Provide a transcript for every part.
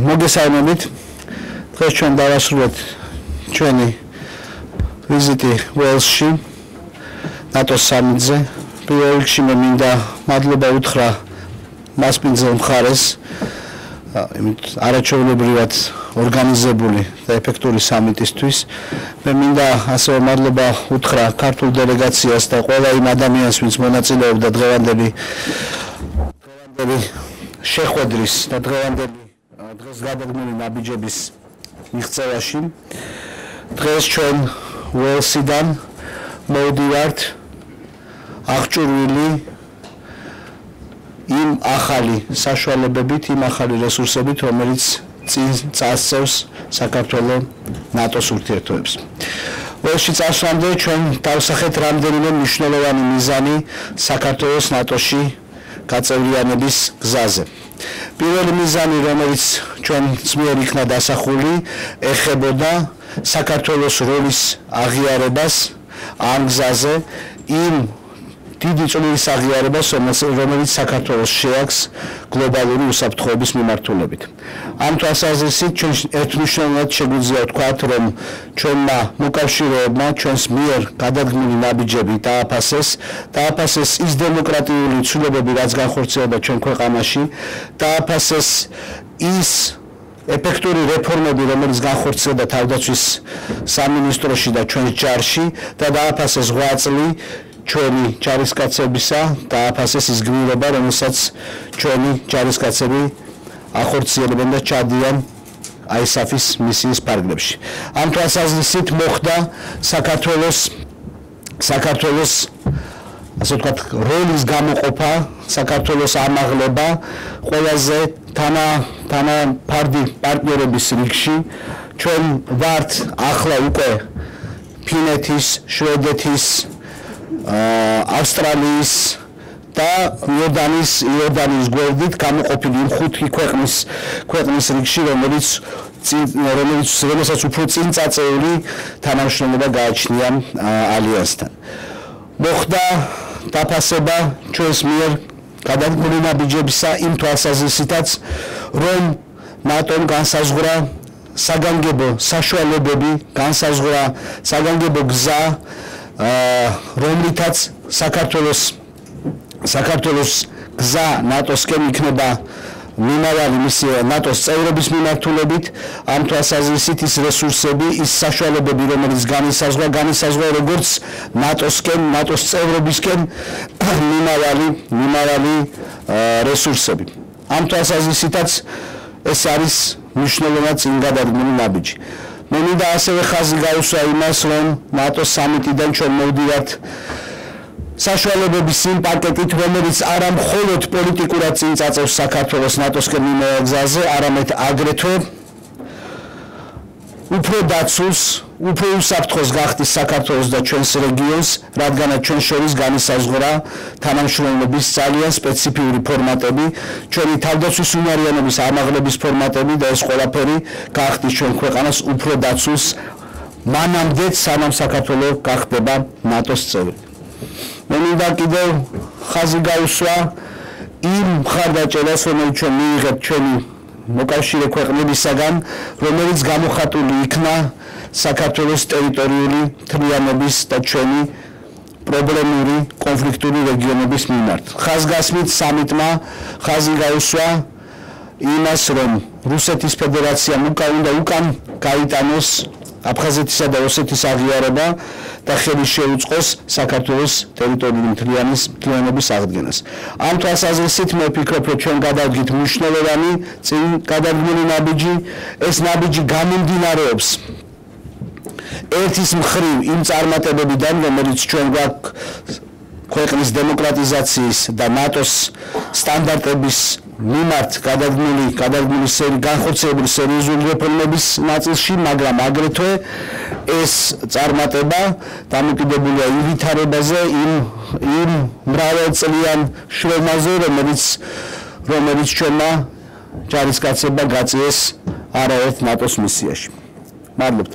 მოგესალმებით. დღეს ჩვენ დავასრულეთ ჩვენი ვიზიტი ველსში, ნატოს სამიტზე. პირველ რიგში მე მინდა მადლობა უთხრა მასპინძელ მხარეს, არაჩვეულებრივად ორგანიზებული და ეფექტური სამიტისთვის. მე მინდა ასევე მადლობა უთხრა ქართულ დელეგაციას და ყველა იმ ადამიანს, ვინც მონაწილეობდა დღევანდელი შეხვედრის და დღეს გადაგმული ნაბიჯების მიღწევაში. დღეს ჩვენ ველსიდან მოვდივართ აღჭურვილი იმ ახალი საშუალებებით, იმ ახალი რესურსებით, რომელიც წინ წასწევს საქართველოს ნატოს ურთიერთობებს. ველსში წასვლამდე ჩვენ დავსახეთ რამდენიმე მნიშვნელოვანი მიზანი საქართველოს ნატოში გაწევრიანების გზაზე. პირველი მიზანი, რომელიც ჩვენს მიერ იქნა დასახული, ეხებოდა საქართველოს როლის აღიარებას ამ გზაზე, იმ დიდი წვლილის აღიარებას, რომელიც საქართველოს შეაქვს გლობალური უსაფრთხოების მიმართულებით. ამ თვალსაზრისით ჩვენ ერთმნიშვნელოვნად შეგვიძლია ვთქვათ, რომ ჩვენმა მოკავშირეებმა ჩვენს მიერ გადადგმული ნაბიჯები დააფასეს ის დემოკრატიული ცვლილებები, რაც განხორციელდა ჩვენ ქვეყანაში, დააფასეს ის ეფექტური რეფორმები, რომელიც განხორციელდა თავდაცვის სამინისტროში და ჩვენს ჯარში და დააფასეს ღვაწლი ჩვენი ჯარისკაცებისა, დააფასეს ის გმირობა, რომელსაც ჩვენი ჯარისკაცები ახორციელებენ და ჩადიან ISAF-ის მისიის ფარგლებში. ამ თვალსაზრისით მოხდა საქართველოს ასე ვთქვათ, როლის გამოყოფა, საქართველოს ამაღლება ყველაზე თანაფარდი პარტნიორების რიგში. ჩვენ ვართ ახლა უკვე ფინეთის, შვედეთის, ავსტრალიის და იორდანიის გვერდით გამოყოფილი იმ ხუთი ქვეყნის რიგში, რომელსაც უფრო წინ წაწეული თანამშრომლობა გააჩნია ალიანსთან. მოხდა დაფასება ჩვენს მიერ გადადგმული ნაბიჯებისა იმ თვალსაზრისითაც, რომ ნატომ განსაზღვრა საგანგებო საშუალებები, განსაზღვრა საგანგებო გზა, რომლითაც საქართველოს გზა ნატოსკენ იქნება მიმავალი მისი ნატოს წევრობის მიმართულებით. ამ თვალსაზრისით ის რესურსები, ის საშუალებები, რომელიც განისაზღვრა როგორც ნატოსკენ, ნატოს წევრობისკენ მიმავალი რესურსები. ამ თვალსაზრისითაც ეს არის მნიშვნელოვნად წინ გადადგმული ნაბიჯი. მე მინდა ასევე ხაზი გაუსვა იმას, რომ ნატოს სამიტიდან ჩვენ მოვდივართ საშუალებების იმ პაკეტით, რომელიც არა მხოლოდ პოლიტიკურად წინ წაწევს საქართველოს ნატოსკენ მიმავალ გზაზე, არამედ აგრეთვე უფრო დაცულს, უფრო უსაფრთხოს გახდის საქართველოს და ჩვენს რეგიონს, რადგანაც ჩვენ შორის განისაზღვრა თანამშრომლობის ძალიან სპეციფიური ფორმატები, ჩვენი თავდაცვის უნარიანობის ამაღლების ფორმატები და ეს ყველაფერი გახდის ჩვენ ქვეყანას უფრო დაცულს მანამდე, სანამ საქართველო გახდება ნატოს წევრი. მე მინდა კიდევ ხაზი გაუსვა იმ მხარდაჭერას, რომელიც ჩვენ მიიღეთ ჩვენი მოკავშირე ქვეყნებისაგან, რომელიც გამოხატული იქნა საქართველოს ტერიტორიული თლიანობის და ჩვენი პრობლემური კონფლიქტური რეგიონების მიმართ. ხაზგასმით სამიტმა ხაზი გაუსვა იმას, რომ რუსეთის ფედერაციამ უნდა უკან გაიტანოს აფხაზეთისა და ოსეთის აღიარება და ხელი შეუწყოს საქართველოს ტერიტორიული მთლიანობის აღდგენას. ამ თვალსაზრისით მე ვფიქრობ, რომ ჩვენ გადავდგით მნიშვნელოვანი წინ გადადგმული ნაბიჯი. ეს ნაბიჯი გამომდინარეობს ერთის მხრივ იმ წარმატებებიდან, რომელიც ჩვენ გვაქვს ქვეყნის დემოკრატიზაციის და ნატოს სტანდარტების მიმართ განხორციელებული სერიოზული რეფორმების ნაწილში, მაგრამ აგრეთვე ეს წარმატება დამოკიდებულია იმ ვითარებაზე, იმ მრავალწლიან შრომაზე, რომელიც ჩვენმა ჯარისკაცებმა გაწიეს არაერთ ნატოს მისიაში. მადლობთ.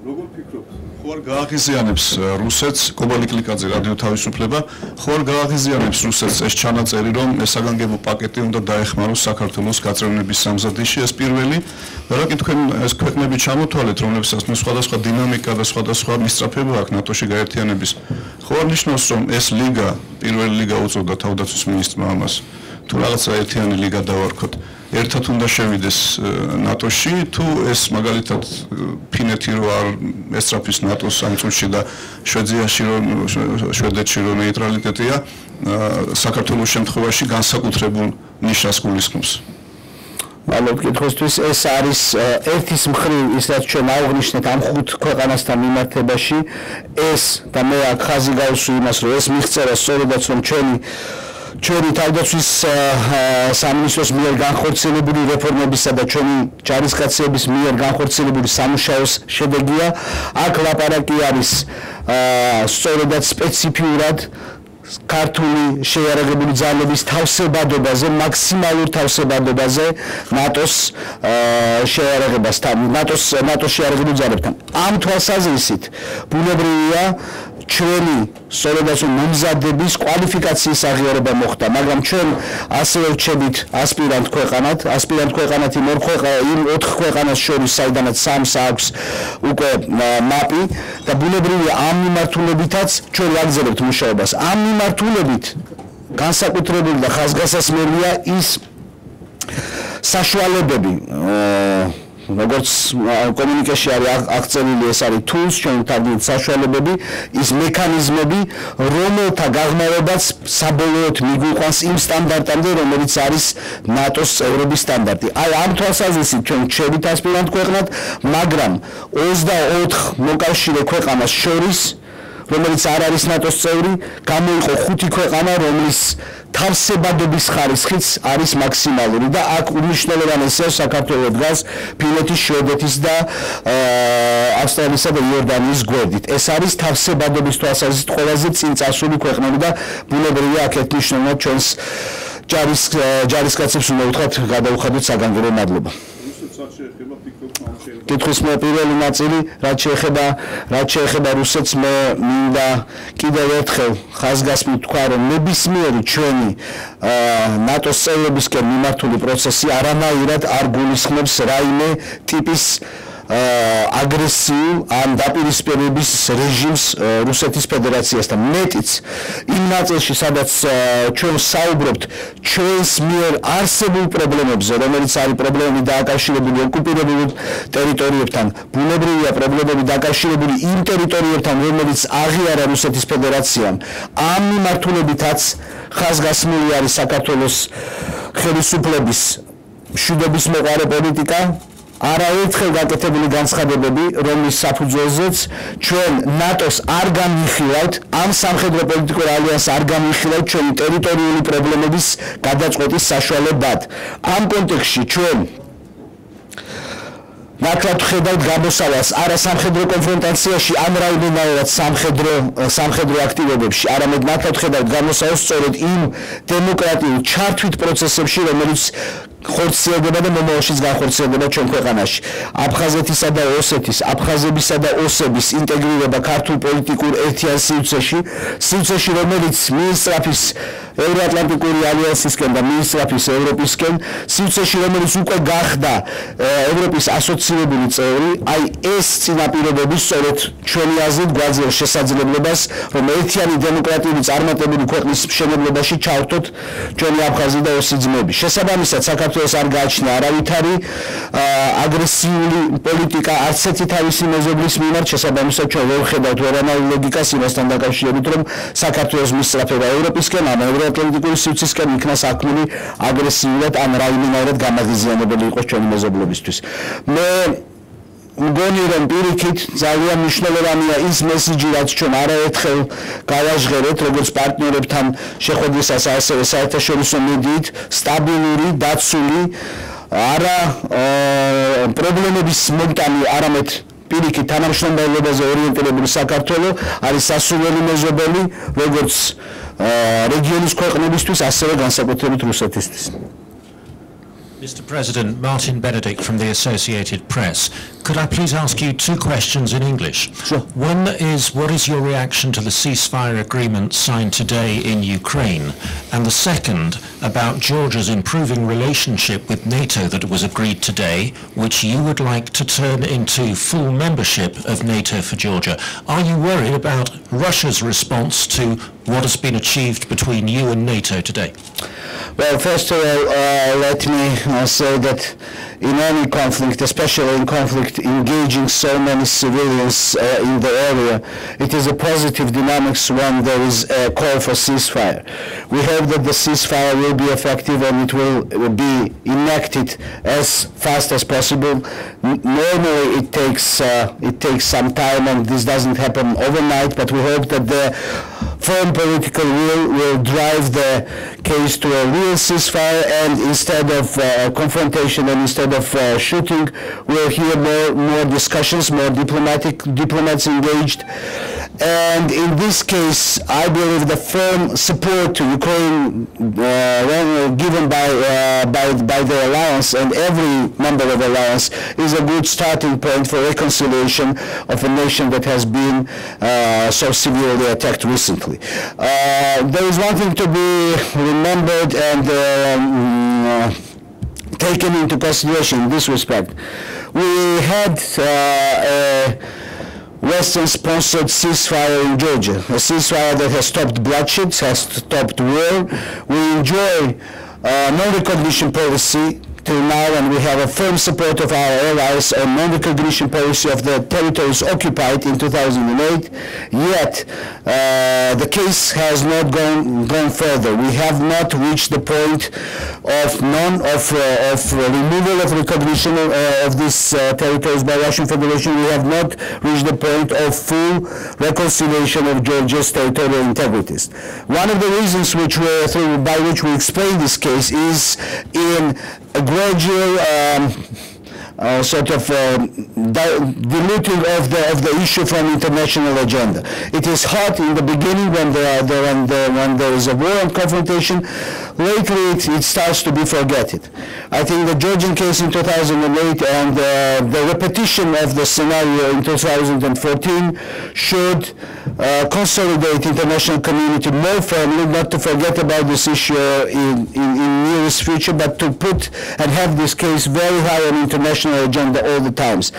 როგორ ფიქრობთ, ხوار გააღიზიანებს რუსეთს კობალიკლიკაძე რადიო თავისუფლება ხوار გააღიზიანებს რუსეთს ეს ჩანაწერი რომ საგანგებო პაკეტი უნდა დაეხმაროს საქართველოს გაწევნების სამზადისში ეს პირველი რაკი თქვენ ეს ქვეყნები ჩამოთვალეთ რომლებსაც სხვადასხვა დინამიკა და სხვადასხვა მისწრაფება აქვს ნატოში გაერთიანების ხوار ნიშნავს რომ ეს ლიგა პირველი ლიგა უწოდა თავდაცვის მინისტრმა ამას თუ რაღაცა ერთიანი ლიგა დავარქოთ ერთად უნდა შევიდეს ნატოში თუ ეს მაგალითად ფინეთი რო არ ესწრაფის ნატოს სამწუხაროში და შვედეთში რო ნეიტრალიტეტია საქართველოს შემთხვევაში განსაკუთრებულ ნიშნას გულისხმობს მადლობ კითხვისთვის ეს არის ერთის მხრივ ის რაც ჩვენ აღვნიშნეთ ამ ხუთ ქვეყანასთან მიმართებაში ეს და მე აქ ხაზი გავუსვი იმას რომ ეს მიღწევა სწორედაც რომ ჩვენი თავდაცვის სამინისტროს მიერ განხორციელებული რეფორმებისა და ჩვენი ჯარისკაცების მიერ განხორციელებული სამუშაოს შედეგია აქ ლაპარაკი არის სწორედაც სპეციფიურად ქართული შეიარაღებული ძალების თავსებადობაზე, მაქსიმალურ თავსებადობაზე ნატოს შეიარაღებასთან, ნატოს შეიარაღებულ ძალებთან. ამ თვალსაზრისით ბუნებრივია ჩვენი სწორედაც მომზადების კვალიფიკაციის აღიარება მოხდა, მაგრამ ჩვენ ასევე ვჩებით ასპირანტ ქვეყანად იმ 4 ქვეყანას შორის, საიდანაც 3-ს აქვს უკვე მაპი და ბუნებრივია ამ მიმართულებითაც ჩვენ ვაგრძელებთ მუშაობას. ამ მიმართულებით განსაკუთრებული და ხაზგასასმელია ის საშუალებები როგორც კომუნიკაციაში არის აღწერილი ეს არის tools ჩვენ თავით საშუალებები ის მექანიზმები რომელთა გაღმავებაც საბოლოოდ მიგვიყვანს იმ სტანდარტამდე რომელიც არის ნატოს წევრობის სტანდარტი აი ამ თვალსაზრისით ჩვენ ვჩებით ასპირანტ ქვეყნად მაგრამ 24 მოკავშირე ქვეყანას შორის რომელიც არ არის ნატოს წევრი გამოიყო 5 ქვეყანა რომლის თავსებადობის ხარისხიც არის მაქსიმალური და აქ უმნიშვნელოვანესია საქართველოს დგას ფინეთის, შვედეთის და ავსტრიისა და იორდანიის გვერდით. ეს არის თავსებადობის თვალსაზრისით ყველაზე წინ წასული ქვეყნები და ბუნებრივია აქეთ მნიშვნელოვნად ჩვენს ჯარისკაცებს უნდა ვუთხრათ გადაუხადოთ საგანგებო მადლობა. კითხვის მე პირველი ნაწილი რაც შეეხება რუსეთს მე მინდა კიდევ ერთხელ ხაზგასმით თქვა რომ ნებისმიერი ჩვენი ნატოს წევრებისკენ მიმართული პროცესი არანაირად არ გულისხმობს რაიმე ტიპის აგრესიულ ან დაპირისპირების რეჟიმს რუსეთის ფედერაციასთან მეტიც იმ ნაწილში სადაც ჩვენ საუბრობთ ჩვენს მიერ არსებულ პრობლემებზე რომელიც არის პრობლემები დაკავშირებული ოკუპირებულ ტერიტორიებთან ბუნებრივია პრობლემები დაკავშირებული იმ ტერიტორიებთან რომელიც აღიარა რუსეთის ფედერაციამ ამ მიმართულებითაც ხაზგასმული არის საქართველოს ხელისუფლების მშვიდობის მოყარე პოლიტიკა არაერთხელ გაკეთებული განცხადებები, რომლის საფუძველზეც ჩვენ ნატოს არ განვიხილავთ, ამ სამხედრო პოლიტიკურ ალიანსს არ განვიხილავთ ჩვენი ტერიტორიული პრობლემების გადაწყვეტის საშუალებად. ამ კონტექსტში ჩვენ ნაკლად ვხედავთ გამოსავალს არა სამხედრო კონფრონტაციაში, ან რაიმენაირად სამხედრო აქტივობებში, არამედ ნაკლად ვხედავთ გამოსავალს სწორედ იმ დემოკრატიულ ჩართვით პროცესებში, რომელიც ხორციელდება და მომავალშიც განხორციელდება ჩვენ ქვეყანაში. აფხაზეთისა და ოსეთის, აფხაზებისა და ოსების ინტეგრირება ქართულ პოლიტიკურ ერთიან სივრცეში, რომელიც მიისწრაფის ევროატლანტიკური ალიანსისკენ და მიისწრაფის ევროპისკენ, სივრცეში, რომელიც უკვე გახდა ევროპის ასოცირებული წევრი, აი ეს წინაპირობები სწორედ ჩვენი აზრით გვაძლევს შესაძლებლობას, რომ ერთიანი დემოკრატიული წარმატებული ქვეყნის მშენებლობაში ჩავთოთ ჩვენი აფხაზი და ოსი ძმები. შესაბამისად, საქართველოს არ გააჩნია არავითარი აგრესიული პოლიტიკა არც ერთი თავისი მეზობლის მიმართ, შესაბამისად ჩვენ ვერ ვხედავთ ვერანაირ ლოგიკას იმასთან დაკავშირებით, რომ საქართველოს მისწრაფება ევროპისკენ ან ევროატლანტიკური სივრცისკენ იქნა საქმე აგრესიულად ან რაიმენაირად გამაღიზიანებელი იყოს ჩვენი მეზობლობისთვის. მე მგონი რომ პირიქით ძალიან მნიშვნელოვანია ის მესიჯი რაც ჩვენ არაერთხელ გავაჟღერეთ როგორც პარტნიორებთან შეხვედრისას ასევე საერთაშორისო მედიით სტაბილური დაცული არა პრობლემების მომტანი არამედ პირიქით თანამშრომლობაზე ორიენტირებული საქართველო არის სასურველი მეზობელი როგორც რეგიონის ქვეყნებისთვის ასევე განსაკუთრებით რუსეთისთვის. Mr. President, Martin Benedict from the Associated Press. Could I please ask you two questions in English? Sure. One is, what is your reaction to the ceasefire agreement signed today in Ukraine? And the second, about Georgia's improving relationship with NATO that was agreed today, which you would like to turn into full membership of NATO for Georgia. Are you worried about Russia's response to what has been achieved between you and NATO today? Well, first of all, let me say that in any conflict, especially in conflict engaging so many civilians in the area, it is a positive dynamics when there is a call for ceasefire. We hope that the ceasefire will be effective and it will be enacted as fast as possible. Normally it takes some time, and this doesn't happen overnight, but we hope that the firm political will drive the case to a real ceasefire, and instead of confrontation and instead of shooting, we'll hear more discussions, more diplomats engaged. And in this case, I believe the firm support to Ukraine given by the alliance and every member of the alliance is a good starting point for reconciliation of a nation that has been so severely attacked recently. There is one thing to be remembered and taken into consideration in this respect. We had a Western-sponsored ceasefire in Georgia, a ceasefire that has stopped bloodshed, has stopped war. We enjoy non-recognition policy till now, and we have a firm support of our allies on non-recognition policy of the territories occupied in 2008. Yet, the case has not gone further. We have not reached the point of removal of recognition of these territories by Russian Federation. We have not reached the point of full reconciliation of Georgia's territorial integrities. One of the reasons by which we explain this case is in a gradual diluting of the issue from international agenda. It is hot in the beginning when there is a war and confrontation. Lately, it starts to be forgotten. I think the Georgian case in 2008 and the repetition of the scenario in 2014 should consolidate international community more firmly, not to forget about this issue in nearest future, but to put and have this case very high on international agenda all the times.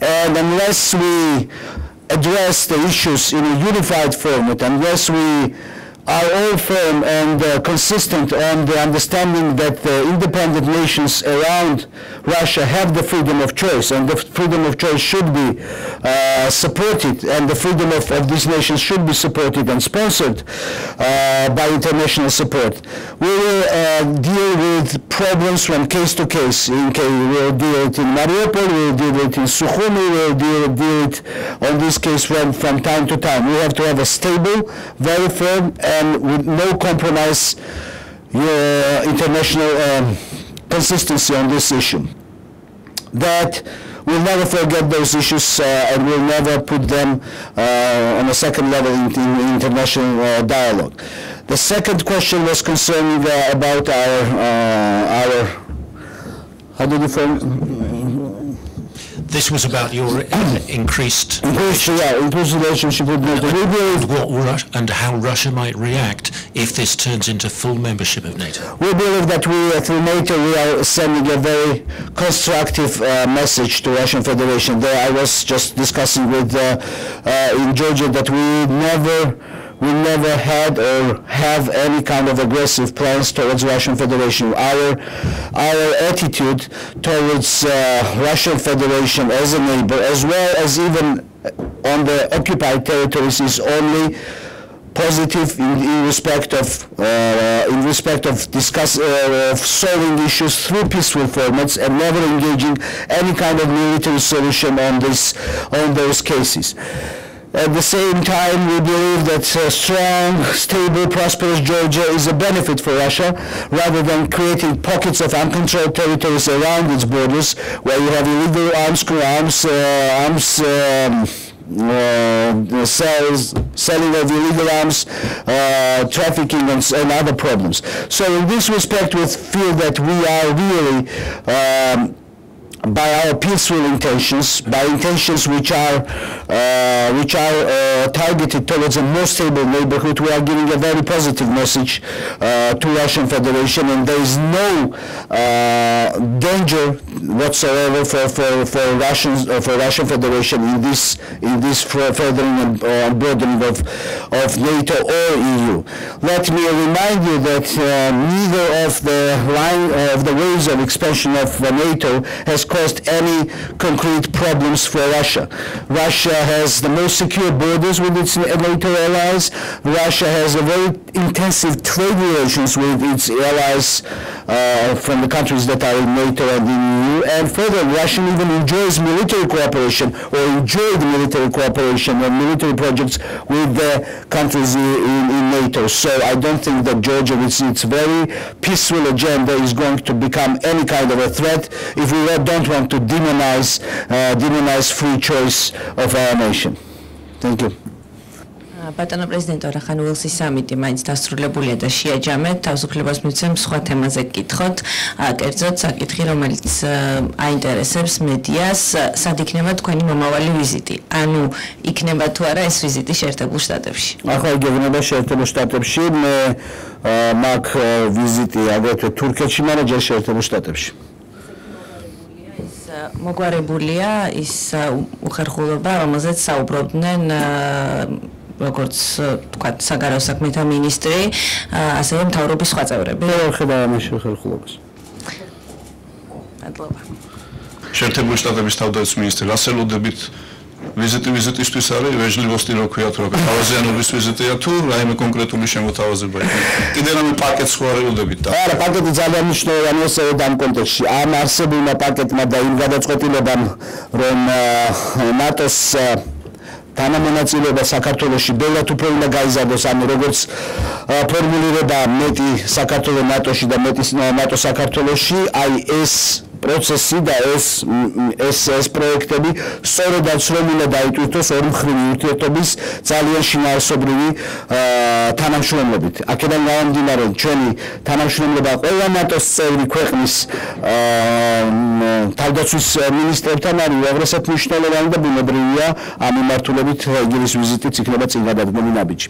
And unless we address the issues in a unified format, unless we are all firm and consistent on the understanding that the independent nations around Russia have the freedom of choice, and the freedom of choice should be supported, and the freedom of these nations should be supported and sponsored by international support. We will deal with problems from case to case. We will deal it in Mariupol, we will deal it in Sukhumi, we will deal it on this case from time to time. We have to have a stable, very firm, and with no compromise international consistency on this issue. That we'll never forget those issues and we'll never put them on a second level in international dialogue. The second question was concerning about our how did you frame? This was about your increased relationship with NATO. And how Russia might react if this turns into full membership of NATO. We believe that through NATO, we are sending a very constructive message to Russian Federation. There, I was just discussing with in Georgia that we never had or have any kind of aggressive plans towards Russian Federation. Our attitude towards Russian Federation as a neighbor, as well as even on the occupied territories, is only positive in respect of solving issues through peaceful formats and never engaging any kind of military solution on those cases. At the same time, we believe that strong, stable, prosperous Georgia is a benefit for Russia, rather than creating pockets of uncontrolled territories around its borders, where you have illegal selling of illegal arms, trafficking, and other problems. So in this respect, we feel that we are really by our peaceful intentions, by intentions which are targeted towards a more stable neighborhood, we are giving a very positive message to Russian Federation, and there is no danger whatsoever for Russian Federation in this furthering and broadening of NATO or EU. Let me remind you that neither of the waves of expansion of NATO has caused any concrete problems for Russia. Russia has the most secure borders with its NATO allies. Russia has a very intensive trade relations with its allies from the countries that are in NATO and in EU. And further, Russia even enjoys military cooperation or enjoyed military cooperation and military projects with the countries in NATO. So I don't think that Georgia, with its very peaceful agenda, is going to become any kind of a threat if we don't want to demonize free choice of our nation. Thank you. ბატონო პრეზიდენტო, რახან უელსის სამიტი მაინც დასრულებულია და შეაჯამეთ, თავისუფლებას მივცემ სხვა თემაზე გკითხოთ, კერძოდ საკითხი, რომელიც აინტერესებს მედიას, სად იქნება თქვენი მომავალი ვიზიტი? ანუ იქნება თუ არა ეს ვიზიტი შეერთებულ შტატებში? ახლა იგეგმება შეერთებულ შტატებში, მე მაქვს ვიზიტი აგრეთვე თურქეთში, მაგრამ ჯერ შეერთებულ შტატებში. მოგვარებულია ის უხერხულობა, რომელზეც საუბრობდნენ როგორც თქვათ საგარეო საქმეთა მინისტრი, ასევე მთავრობის სხვა წევრები. მე ხედავ ამის ხერხულობას. მადლობა. შეერთებული შტატების თავდაცვის მინისტრი, რასელოდებით ვიზიტისთვის არის ვეჟლივოსტი რო ქვია თუ რა თავაზიანობის ვიზიტია თუ რაიმე კონკრეტული შემოთავაზება იქნება. კიდე რამე პაკეტს ხო არელოდებით და არა, პაკეტი ძალიან მნიშვნელოვანია ასევე ამ კონტექსტში. ამ არსებულმა პაკეტმა და იმ გადაწყვეტილებამ, რომ ნატოს თანამონაწილეობა საქართველოში ბევრად უფრო უნდა გაიზარდოს, ანუ როგორც ფორმულირება მეტი საქართველო ნატოში და მეტი ნატო საქართველოში, აი ეს პროცესი და ეს პროექტები სწორედაც რომ უნდა დაიტვირთოს ორმხრივი ურთიერთობის ძალიან შინაარსობრივი თანამშრომლობით. აქედან გამომდინარე, ჩვენი თანამშრომლობა ყველა ნატოს წევრი ქვეყნის თავდაცვის მინისტრებთან არის უაღრესად მნიშვნელოვანი და ბუნებრივია ამ მიმართულებით იგივეს ვიზიტიც იქნება წინ გადადგმული ნაბიჯი.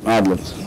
მადლობა.